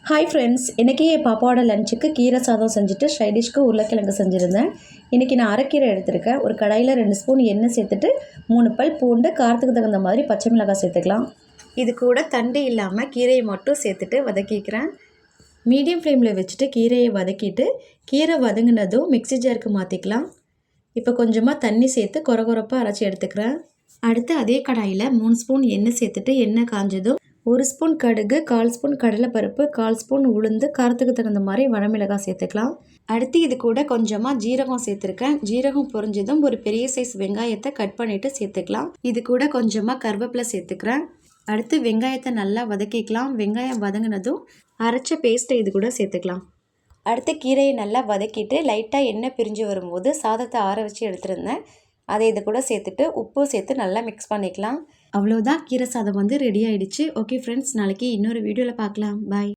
Hi friends, இன்றைக்கி என் பாப்பாவோட லஞ்சுக்கு கீரை சாதம் செஞ்சுட்டு சைடிஷ்க்கு உருளைக்கிழங்கு செஞ்சுருந்தேன். இன்றைக்கி நான் அரைக்கீரை எடுத்திருக்கேன். ஒரு கடாயில் 2 ஸ்பூன் எண்ணெய் சேர்த்துட்டு 3 பல் பூண்டு, காரத்துக்கு தகுந்த மாதிரி பச்சை மிளகாய் சேர்த்துக்கலாம். இது கூட தண்டு இல்லாமல் கீரையை மட்டும் சேர்த்துட்டு வதக்கிக்கிறேன். மீடியம் ஃப்ளேமில் வச்சுட்டு கீரையை வதக்கிட்டு கீரை வதங்கினதும் மிக்ஸி ஜாருக்கு மாற்றிக்கலாம். இப்போ கொஞ்சமாக தண்ணி சேர்த்து கொரகொரப்பாக அரைச்சி எடுத்துக்கிறேன். அடுத்து அதே கடாயில் 3 ஸ்பூன் எண்ணெய் சேர்த்துட்டு எண்ணெய் காஞ்சதும் 1 ஸ்பூன் கடுகு, 1/4 ஸ்பூன் கடலைப்பருப்பு, 1/4 ஸ்பூன் உளுந்து, காரத்துக்கு தகுந்த மாதிரி வரமிளகாய் சேர்த்துக்கலாம். அடுத்து இது கூட கொஞ்சமாக ஜீரகம் சேர்த்துருக்கேன். ஜீரகம் பொரிஞ்சதும் ஒரு பெரிய சைஸ் வெங்காயத்தை கட் பண்ணிவிட்டு சேர்த்துக்கலாம். இது கூட கொஞ்சமாக கருவேப்பிலை சேர்த்துக்கிறேன். அடுத்து வெங்காயத்தை நல்லா வதக்கிக்கலாம். வெங்காயம் வதங்கினதும் அரைச்ச பேஸ்ட்டை இது கூட சேர்த்துக்கலாம். அடுத்து கீரையை நல்லா வதக்கிட்டு லைட்டாக எண்ணெய் பிரிஞ்சு வரும்போது சாதத்தை ஆற வச்சு எடுத்துருந்தேன். அதை இது கூட சேர்த்துட்டு உப்பு சேர்த்து நல்லா மிக்ஸ் பண்ணிக்கலாம். அவ்வளோதான், கீரை சாதம் ரெடி ஆகிடுச்சு. ஓகே ஃப்ரெண்ட்ஸ், நாளைக்கு இன்னொரு வீடியோவில் பார்க்கலாம். பாய்.